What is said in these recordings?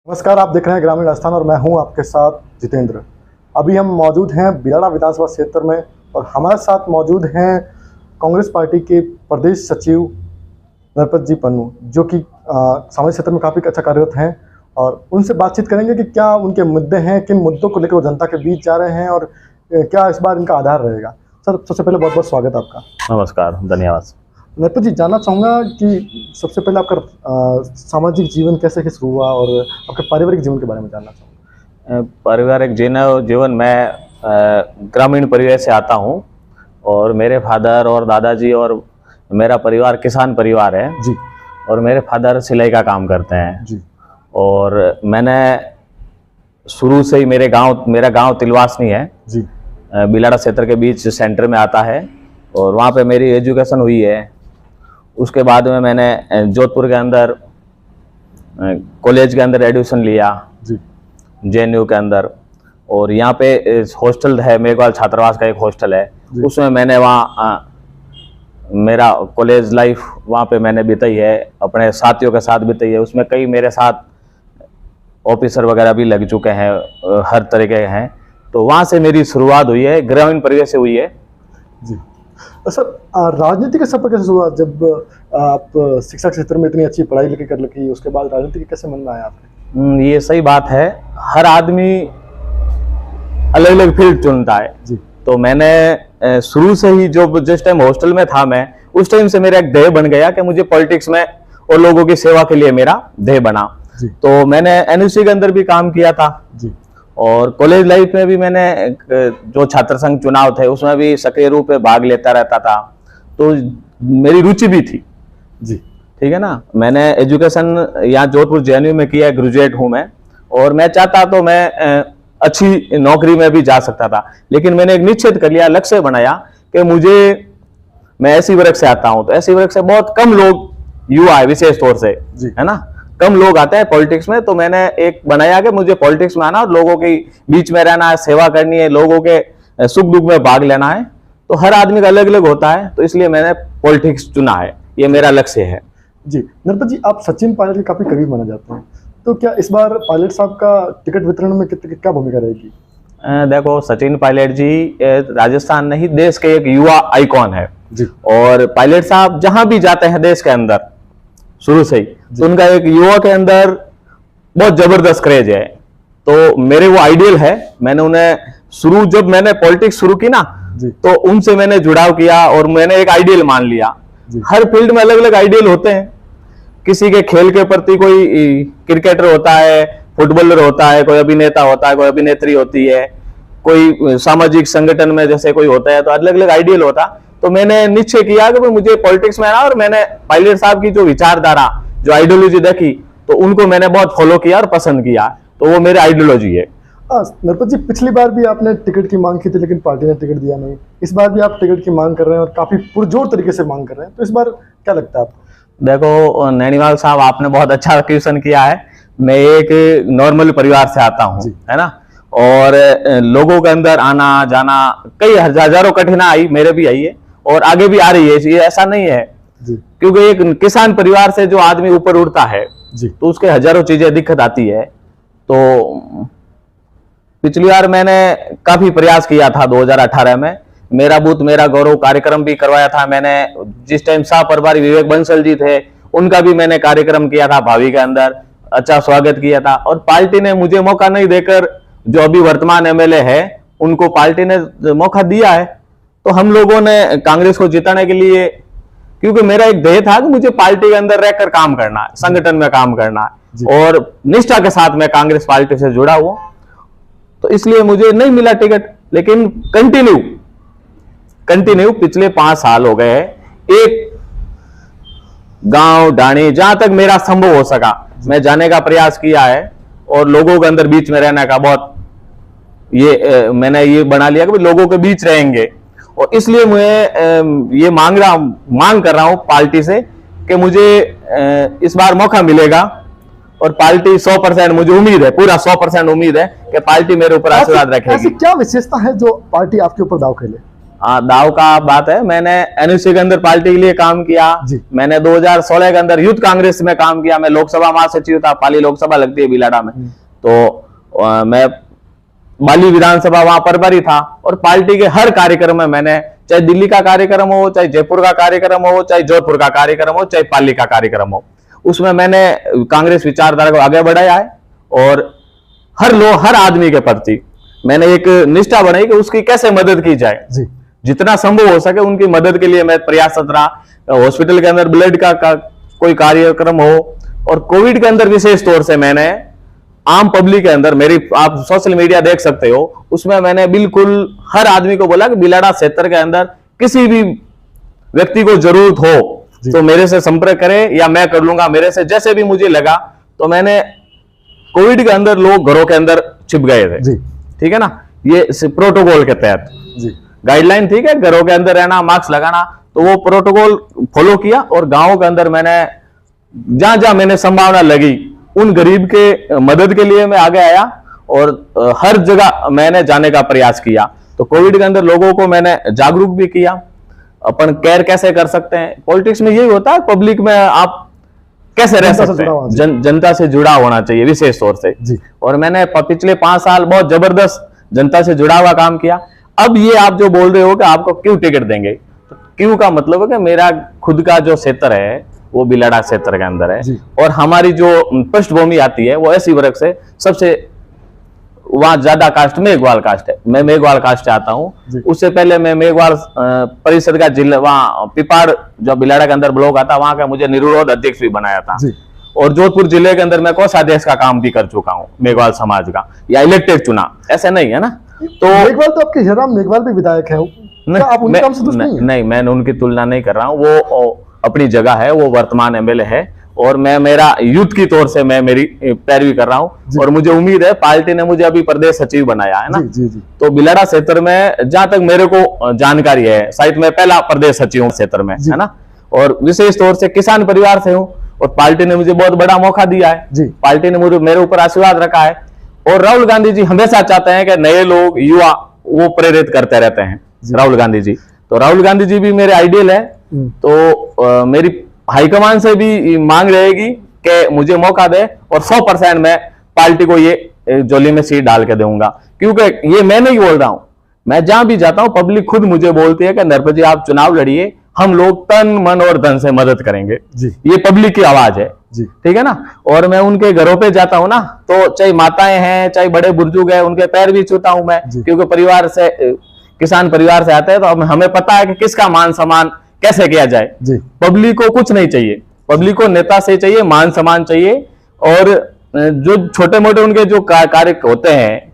नमस्कार, आप देख रहे हैं ग्रामीण राजस्थान और मैं हूं आपके साथ जितेंद्र। अभी हम मौजूद हैं बिलाड़ा विधानसभा क्षेत्र में और हमारे साथ मौजूद हैं कांग्रेस पार्टी के प्रदेश सचिव नरपत जी पन्नू, जो कि सामाजिक क्षेत्र में काफ़ी अच्छा कार्यरत हैं और उनसे बातचीत करेंगे कि क्या उनके मुद्दे हैं, किन मुद्दों को लेकर वो जनता के बीच जा रहे हैं और क्या इस बार इनका आधार रहेगा। सर, सबसे पहले बहुत बहुत स्वागत है आपका। नमस्कार, धन्यवाद। नरपत जी, जानना चाहूँगा कि सबसे पहले आपका सामाजिक जीवन कैसे शुरू हुआ और आपके पारिवारिक जीवन के बारे में जानना चाहूँगा। पारिवारिक जीवन मैं ग्रामीण परिवेश से आता हूँ और मेरे फादर और दादाजी और मेरा परिवार किसान परिवार है जी। और मेरे फादर सिलाई का काम करते हैं जी। और मैंने शुरू से ही मेरा गांव तिलवासनी है जी। बिलाड़ा क्षेत्र के बीच सेंटर में आता है और वहाँ पे मेरी एजुकेशन हुई है। उसके बाद में मैंने जोधपुर के अंदर कॉलेज के अंदर एडमिशन लिया जी। JNU के अंदर, और यहाँ पे हॉस्टल है, मेघवाल छात्रावास का एक हॉस्टल है, उसमें मैंने वहाँ मेरा कॉलेज लाइफ वहाँ पे मैंने बिताई है, अपने साथियों के साथ बिताई है। उसमें कई मेरे साथ ऑफिसर वगैरह भी लग चुके हैं, हर तरह के हैं। तो वहाँ से मेरी शुरुआत हुई है, ग्रामीण परिवेश से हुई है। जी सर, राजनीति का सफर कैसे हुआ जब आप शिक्षा क्षेत्र में इतनी अच्छी पढ़ाई लिखाई कर रखी, उसके बाद राजनीति कैसे मन में आया आपने? ये सही बात है, हर आदमी अलग अलग फील्ड चुनता है जी। तो मैंने शुरू से ही जिस टाइम हॉस्टल में था मैं, उस टाइम से मेरा एक ध्येय बन गया कि मुझे पॉलिटिक्स में और लोगों की सेवा के लिए मेरा ध्येय बना। तो मैंने NUC के अंदर भी काम किया था जी। और कॉलेज लाइफ में भी मैंने जो छात्र संघ चुनाव थे उसमें भी सक्रिय रूप में भाग लेता रहता था, तो मेरी रुचि भी थी जी। ठीक है ना। मैंने एजुकेशन यहाँ जोधपुर JNU में किया, ग्रेजुएट हूँ मैं, और मैं चाहता तो मैं अच्छी नौकरी में भी जा सकता था, लेकिन मैंने एक निश्चित कर लिया, लक्ष्य बनाया कि मैं ऐसी वर्ग से आता हूँ, तो ऐसी वर्ग से बहुत कम लोग युवा है विशेष तौर से, है ना, कम लोग आते हैं पॉलिटिक्स में। तो मैंने एक बनाया कि मुझे पॉलिटिक्स में आना और लोगों के बीच में रहना है, सेवा करनी है, लोगों के सुख दुख में भाग लेना है। तो हर आदमी का अलग अलग होता है, तो इसलिए मैंने पॉलिटिक्स चुना है, ये मेरा लक्ष्य है। जी। नरपत जी, आप सचिन पायलट के काफी करीब माने जाते हैं, तो क्या इस बार पायलट साहब का टिकट वितरण में क्या भूमिका रहेगी? देखो, सचिन पायलट जी राजस्थान नहीं, देश के एक युवा आइकॉन है जी। और पायलट साहब जहां भी जाते हैं देश के अंदर शुरू से ही, तो उनका एक युवा के अंदर बहुत जबरदस्त क्रेज है। तो मेरे वो आइडियल है। मैंने उन्हें जब मैंने पॉलिटिक्स शुरू की ना, तो उनसे मैंने जुड़ाव किया और मैंने एक आइडियल मान लिया। हर फील्ड में अलग अलग आइडियल होते हैं, किसी के खेल के प्रति कोई क्रिकेटर होता है, फुटबॉलर होता है, कोई अभिनेता होता है, कोई अभिनेत्री होती है, कोई सामाजिक संगठन में जैसे कोई होता है, तो अलग अलग आइडियल होता। तो मैंने निश्चय किया कि मुझे पॉलिटिक्स में आना, और मैंने पायलट साहब की जो विचारधारा, जो आइडियोलॉजी देखी, तो उनको मैंने बहुत फॉलो किया और पसंद किया। तो वो मेरी आइडियोलॉजी है। नरपत जी, पिछली बार भी आपने टिकट की मांग की थी लेकिन पार्टी ने टिकट दिया नहीं। इस बार भी आप टिकट की मांग कर रहे हैं और काफी पुरजोर तरीके से मांग कर रहे हैं, तो इस बार क्या लगता है आपको? देखो नैनीवाल साहब, आपने बहुत अच्छा क्वेश्चन किया है। मैं एक नॉर्मल परिवार से आता हूँ, है ना, और लोगों के अंदर आना जाना, कई हजारों कठिनाई मेरे भी आई है और आगे भी आ रही है, ये ऐसा नहीं है जी। क्योंकि एक किसान परिवार से जो आदमी ऊपर उठता है जी, तो उसके हजारों चीजें दिक्कत आती है। तो पिछली बार मैंने काफी प्रयास किया था 2018 में, मेरा बूथ मेरा गौरव कार्यक्रम भी करवाया था मैंने। जिस टाइम शाह प्रभारी विवेक बंसल जी थे, उनका भी मैंने कार्यक्रम किया था भावी के अंदर, अच्छा स्वागत किया था। और पार्टी ने मुझे मौका नहीं देकर जो अभी वर्तमान MLA है उनको पार्टी ने मौका दिया है। तो हम लोगों ने कांग्रेस को जिताने के लिए, क्योंकि मेरा एक ध्येय था कि मुझे पार्टी के अंदर रहकर काम करना है, संगठन में काम करना है और निष्ठा के साथ मैं kaंग्रेस पार्टी से जुड़ा हुआ, तो इसलिए मुझे नहीं मिला टिकट। लेकिन कंटिन्यू पिछले 5 साल हो गए हैं, एक गांव डाणी जहां तक मेरा संभव हो सका मैं जाने का प्रयास किया है और लोगों के अंदर बीच में रहने का बहुत मैंने ये बना लिया कि लोगों के बीच रहेंगे। और इसलिए मैं ये मांग कर रहा हूं पार्टी से कि मुझे इस बार मौका मिलेगा और पार्टी 100%, मुझे उम्मीद है, पूरा 100% उम्मीद है कि पार्टी मेरे ऊपर आशीर्वाद रखेगी। ऐसी क्या विशेषता है जो पार्टी आपके ऊपर दाव खेले? दाव का बात है, मैंने एनयूसी के अंदर पार्टी के लिए काम किया। जी। मैंने 2016 के अंदर यूथ कांग्रेस में काम किया। मैं लोकसभा महासचिव था, पाली लोकसभा लगती है बिलाड़ा में, तो मैं बाली विधानसभा वहां पर ही था। और पार्टी के हर कार्यक्रम में मैंने, चाहे दिल्ली का कार्यक्रम हो, चाहे जयपुर का कार्यक्रम हो, चाहे जोधपुर का कार्यक्रम हो, चाहे पाली का कार्यक्रम हो, उसमें मैंने कांग्रेस विचारधारा को आगे बढ़ाया है। और हर आदमी के प्रति मैंने एक निष्ठा बनाई कि उसकी कैसे मदद की जाए। जी। जितना संभव हो सके उनकी मदद के लिए मैं प्रयासरत रहा। हॉस्पिटल के अंदर ब्लड का कोई कार्यक्रम हो, और कोविड के अंदर विशेष तौर से मैंने आम पब्लिक के अंदर, मेरी आप सोशल मीडिया देख सकते हो, उसमें मैंने बिल्कुल हर आदमी को बोला कि बिलाड़ा क्षेत्र के अंदर किसी भी व्यक्ति को जरूरत हो तो मेरे से संपर्क करे, या मैं कर लूंगा, मेरे से जैसे भी मुझे लगा। तो मैंने कोविड के अंदर लोग घरों के अंदर छिप गए थे, जी। ठीक है ना, ये प्रोटोकॉल के तहत जी। गाइडलाइन, ठीक है, घरों के अंदर रहना, मास्क लगाना, तो वो प्रोटोकॉल फॉलो किया। और गांवों के अंदर मैंने जहां जहां मैंने संभावना लगी उन गरीब के मदद के लिए मैं आगे आया, और हर जगह मैंने जाने का प्रयास किया। तो कोविड के अंदर लोगों को मैंने जागरूक भी किया, अपन केयर कैसे कर सकते हैं। पॉलिटिक्स में यही होता है, पब्लिक में आप कैसे रह सकते हैं, जनता से जुड़ा होना चाहिए विशेष तौर से। जी। और मैंने पिछले 5 साल बहुत जबरदस्त जनता से जुड़ा हुआ काम किया। अब ये आप जो बोल रहे हो कि आपको क्यों टिकट देंगे, तो क्यों का मतलब है कि मेरा खुद का जो क्षेत्र है वो बिलाड़ा क्षेत्र के अंदर है, और हमारी जो पृष्ठभूमि आती है वो ऐसी वर्ग से सबसे वहां ज्यादा कास्ट मेघवाल कास्ट है। मैं मेघवाल कास्ट से आता हूँ। उससे पहले मैं मेघवाल परिषद का जिला, वहां पिपाड़ जो बिलाड़ा के अंदर ब्लॉक आता, वहां का मुझे निर्विरोध अध्यक्ष भी बनाया था। और जोधपुर जिले के अंदर मैं कोषाध्यक्ष का काम भी कर चुका हूँ मेघवाल समाज का, या इलेक्टेड चुना, ऐसा नहीं है ना। तो मेघवाल तो आपके हीराम मेघवाल भी विधायक है, आप उनके काम से दुश्मन नहीं है? नहीं, मैं उनकी तुलना नहीं कर रहा हूँ, वो अपनी जगह है, वो वर्तमान एमएलए है, और मैं मेरा यूथ की तौर से मैं मेरी पैरवी कर रहा हूँ। और मुझे उम्मीद है, पार्टी ने मुझे अभी प्रदेश सचिव बनाया है ना। जी, जी। तो बिलाड़ा क्षेत्र में जहां तक मेरे को जानकारी है, शायद मैं पहला प्रदेश सचिव हूँ क्षेत्र में, है ना। और विशेष तौर से किसान परिवार से हूँ, और पार्टी ने मुझे बहुत बड़ा मौका दिया है। पार्टी ने मेरे ऊपर आशीर्वाद रखा है। और राहुल गांधी जी हमेशा चाहते हैं कि नए लोग, युवा, वो प्रेरित करते रहते हैं, राहुल गांधी जी। तो राहुल गांधी जी भी मेरे आइडियल है। तो मेरी हाईकमान से भी मांग रहेगी कि मुझे मौका दे, और 100% मैं पार्टी को ये जोली में सीट डाल के दूंगा। क्योंकि ये मैं नहीं बोल रहा हूं, मैं जहां भी जाता हूं पब्लिक खुद मुझे बोलती है कि नरपत जी आप चुनाव लड़िए, हम लोग तन मन और धन से मदद करेंगे। ये पब्लिक की आवाज है, ठीक है ना। और मैं उनके घरों पे जाता हूं ना, तो चाहे माताएं हैं, चाहे बड़े बुजुर्ग हैं, उनके पैर भी छूता हूं मैं, क्योंकि परिवार से, किसान परिवार से आते हैं, तो हमें पता है कि किसका मान सम्मान कैसे किया जाए। पब्लिक को कुछ नहीं चाहिए, पब्लिक को नेता से चाहिए, मान सम्मान चाहिए, और जो छोटे मोटे उनके जो कार्य होते हैं,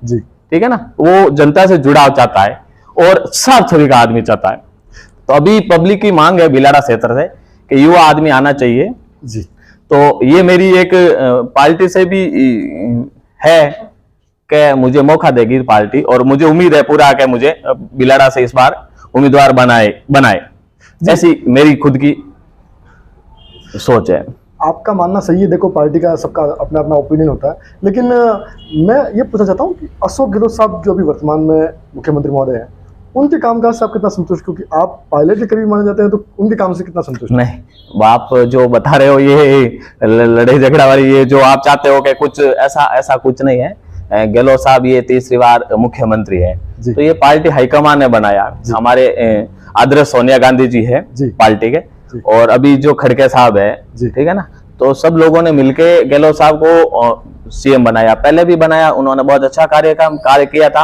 ठीक है ना, वो जनता से जुड़ाव चाहता है, और साफ छवि का आदमी चाहता है। तो अभी पब्लिक की मांग है बिलाड़ा क्षेत्र से कि युवा आदमी आना चाहिए। तो ये मेरी एक पार्टी से भी है कि मुझे मौका देगी पार्टी, और मुझे उम्मीद है पूरा कि मुझे बिलाड़ा से इस बार उम्मीदवार बनाए। ऐसी मेरी खुद की सोच है। आपका मानना सही है, देखो पार्टी का सबका अपना अपना ओपिनियन होता है, लेकिन मैं ये पूछना चाहता हूँ कि अशोक गहलोत साहब जो अभी वर्तमान में मुख्यमंत्री महोदय हैं, उनके कामकाज से आप कितना संतुष्ट, क्योंकि आप पायलट के करीब माने जाते हैं, तो उनके काम से कितना संतुष्ट? नहीं, आप जो बता रहे हो ये लड़ाई झगड़ा वाली, ये जो आप चाहते हो कि कुछ ऐसा कुछ नहीं है। गहलोत साहब ये तीसरी बार मुख्यमंत्री है, तो ये पार्टी हाईकमान ने बनाया। हमारे आदर्श सोनिया गांधी जी है पार्टी के, और अभी जो खड़गे साहब है, ठीक है ना, तो सब लोगों ने मिलके गहलोत साहब को सीएम बनाया। पहले भी बनाया, उन्होंने बहुत अच्छा कार्य किया था,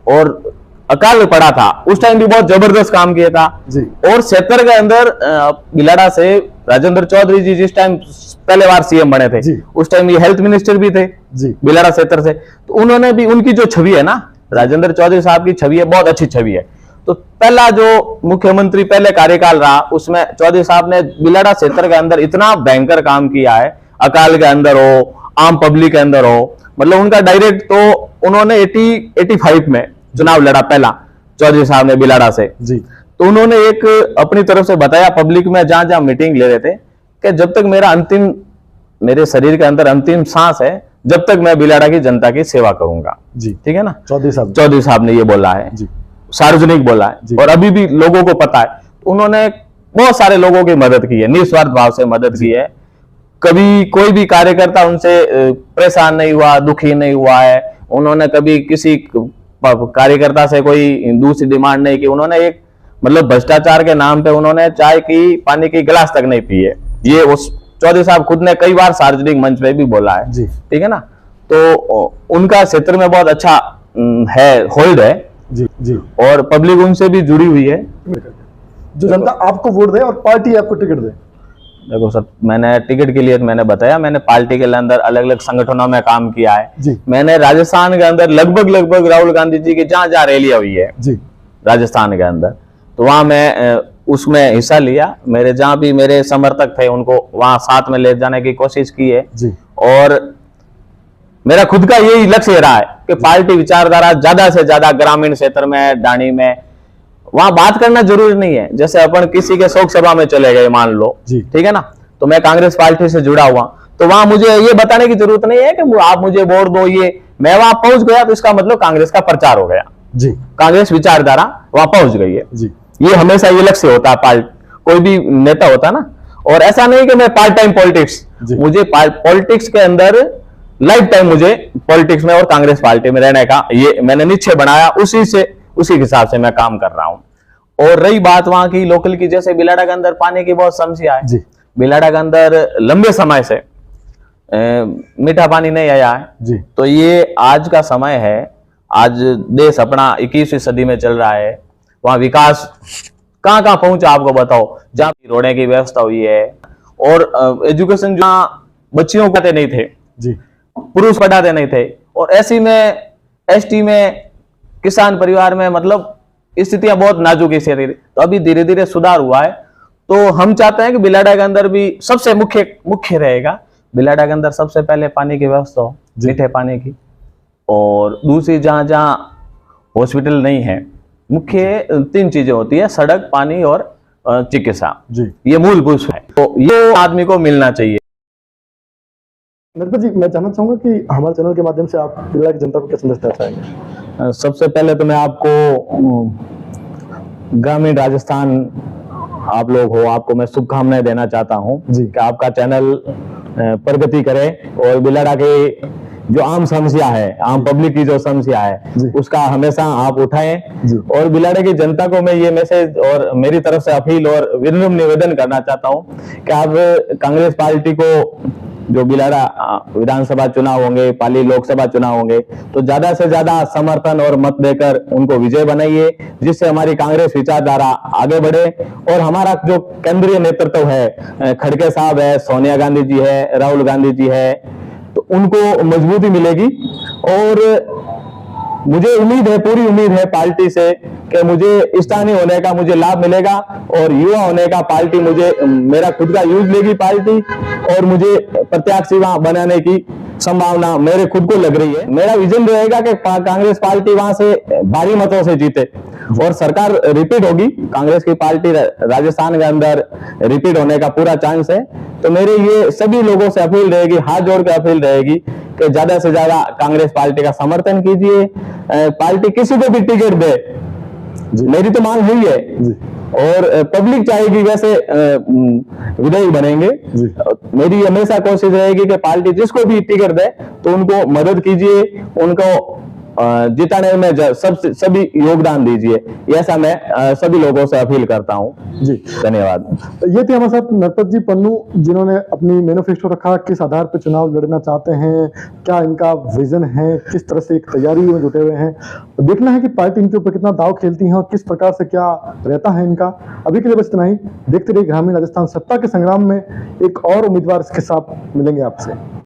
और अकाल में पड़ा था उस टाइम भी बहुत जबरदस्त काम किया था। और क्षेत्र के अंदर बिलाड़ा से राजेंद्र चौधरी जी जिस टाइम पहले बार सीएम बने थे, उस टाइम ये हेल्थ मिनिस्टर भी थे बिलाड़ा क्षेत्र से। तो उन्होंने भी, उनकी जो छवि है ना, राजेंद्र चौधरी साहब की छवि है, बहुत अच्छी छवि है। तो पहला जो मुख्यमंत्री पहले कार्यकाल रहा, उसमें चौधरी साहब ने बिलाड़ा क्षेत्र के अंदर इतना भयंकर काम किया है, अकाल के अंदर हो, आम पब्लिक के अंदर हो, मतलब उनका डायरेक्ट, तो उन्होंने 85 में चुनाव लड़ा पहला चौधरी साहब ने बिलाड़ा से। तो उन्होंने एक अपनी तरफ से बताया पब्लिक में, जहां जहां मीटिंग ले रहे थे, कि जब तक मेरे शरीर के अंदर अंतिम सांस है, जब तक मैं बिलाड़ा की जनता की सेवा करूंगा। ठीक है ना, चौधरी साहब ने ये बोला है। सार्वजनिक बोला जी। है और अभी भी लोगों को पता है। उन्होंने बहुत सारे लोगों की मदद की है, निस्वार्थ भाव से मदद की है। कभी कोई भी कार्यकर्ता उनसे परेशान नहीं हुआ, दुखी नहीं हुआ है। उन्होंने कभी किसी कार्यकर्ता से कोई दूसरी डिमांड नहीं की। उन्होंने एक मतलब भ्रष्टाचार के नाम पे उन्होंने चाय की, पानी की गिलास तक नहीं पी है। ये उस चौधरी साहब खुद ने कई बार सार्वजनिक मंच पे भी बोला है, जी। ठीक है ना। तो उनका क्षेत्र में बहुत अच्छा है, होल्ड है जी जी। और पब्लिक उनसे भी जुड़ी हुई है। जो जनता आपको वोट दे और पार्टी आपको टिकट दे। देखो सर, मैंने टिकट के लिए मैंने बताया, मैंने पार्टी के अंदर अलग अलग संगठनों में काम किया है जी। मैंने राजस्थान के अंदर लगभग राहुल गांधी जी की जहां जहां रैलियां हुई है जी। राजस्थान के अंदर, तो वहां मैं उसमें हिस्सा लिया। मेरे जहां भी मेरे समर्थक थे उनको वहां साथ में ले जाने की कोशिश की है जी। और मेरा खुद का यही लक्ष्य रहा है कि पार्टी विचारधारा ज्यादा से ज्यादा ग्रामीण क्षेत्र में, डाणी में, वहां बात करना जरूरी नहीं है। जैसे अपन किसी के शोक सभा में चले गए मान लो, ठीक है ना, तो मैं कांग्रेस पार्टी से जुड़ा हुआ, तो वहां मुझे ये बताने की जरूरत नहीं है कि आप मुझे वोट दो। ये मैं वहां पहुंच गया तो इसका मतलब कांग्रेस का प्रचार हो गया जी। कांग्रेस विचारधारा वहां पहुंच गई है जी। ये हमेशा ये लक्ष्य होता है कोई भी नेता होता है ना। और ऐसा नहीं कि मैं पार्ट टाइम पॉलिटिक्स, मुझे पॉलिटिक्स के अंदर लाइफ टाइम मुझे पॉलिटिक्स में और कांग्रेस पार्टी में रहने का ये मैंने निश्चय बनाया, उसी के हिसाब से मैं काम कर रहा हूं। और रही बात वहां की लोकल की, जैसे बिलाड़ा के अंदर पानी की बहुत समस्या है। बिलाड़ा के अंदर लंबे समय से मीठा पानी नहीं आया है जी। तो ये आज का समय है। आज देश अपना 21वीं सदी में चल रहा है, वहां विकास कहां कहां पहुंचा आपको बताओ। जहां रोडे की व्यवस्था हुई है और एजुकेशन जहां बच्चियों को पढ़ाते नहीं थे जी, पुरुष पढ़ाते नहीं थे, और ऐसी में एसटी में, किसान परिवार में मतलब स्थितियां बहुत नाजुक स्थिति, तो अभी धीरे धीरे सुधार हुआ है। तो हम चाहते हैं कि बिलाड़ा के अंदर भी सबसे मुख्य रहेगा, बिलाड़ा के अंदर सबसे पहले पानी की व्यवस्था हो, मीठे पानी की, और दूसरी जहां जहां हॉस्पिटल नहीं है, मुख्य 3 चीजें होती है, सड़क, पानी और चिकित्सा जी। ये मूलभूत है, तो ये आदमी को मिलना चाहिए। नरपत जी, मैं जानना चाहूंगा कि हमारे चैनल के माध्यम से आप बिलाड़ा की जनता को क्या संदेश देना चाहेंगे? सबसे पहले तो मैं आपको ग्रामीण राजस्थान आप लोग हो, आपको मैं शुभकामनाएं देना चाहता हूं जी कि आपका चैनल प्रगति करे और बिलाड़ा के जो आम समस्या है, आम पब्लिक की जो समस्या है, उसका हमेशा आप उठाएं। और बिलाड़े की जनता को मैं ये मैसेज और मेरी तरफ से अपील और विनम्र निवेदन करना चाहता हूं कि आप कांग्रेस पार्टी को, जो बिलाड़ा विधानसभा चुनाव होंगे, पाली लोकसभा चुनाव होंगे, तो ज्यादा से ज्यादा समर्थन और मत देकर उनको विजय बनाइए, जिससे हमारी कांग्रेस विचारधारा आगे बढ़े। और हमारा जो केंद्रीय नेतृत्व है, खड़गे साहब है, सोनिया गांधी जी है, राहुल गांधी जी है, तो उनको मजबूती मिलेगी। और मुझे उम्मीद है, पूरी उम्मीद है पार्टी से कि मुझे स्थानीय होने का मुझे लाभ मिलेगा, और युवा होने का पार्टी मुझे, मेरा खुद का यूज लेगी पार्टी, और मुझे प्रत्याशी वहां बनाने की संभावना मेरे खुद को लग रही है। मेरा विजन रहेगा कि कांग्रेस पार्टी वहां से भारी मतों से जीते और सरकार रिपीट होगी। कांग्रेस की पार्टी राजस्थान के अंदर रिपीट होने का पूरा चांस है। तो मेरे ये सभी लोगों से अपील रहेगी, हाथ जोड़ के अपील रहेगी कि ज्यादा से ज्यादा कांग्रेस पार्टी का समर्थन कीजिए। पार्टी किसी को भी टिकट दे, मेरी तो मांग हुई है और पब्लिक चाहेगी वैसे विधायक बनेंगे। मेरी हमेशा कोशिश रहेगी कि पार्टी जिसको भी टिकट दे तो उनको मदद कीजिए, उनको जिताने में सभी योगदान दीजिए, ऐसा मैं सभी लोगों से अपील करता हूं जी। धन्यवाद। ये थे हमारे साथ नरपत जी पन्नू, जिन्होंने अपनी मैनिफेस्टो रखा, किस आधार पर चुनाव लड़ना चाहते हैं, क्या इनका विजन है, किस तरह से एक तैयारी में जुटे हुए हैं। देखना है कि पार्टी इनके ऊपर कितना दाव खेलती है और किस प्रकार से क्या रहता है इनका। अभी के लिए बस इतना ही। देखते रहिए ग्रामीण राजस्थान, सत्ता के संग्राम में एक और उम्मीदवार के साथ मिलेंगे आपसे।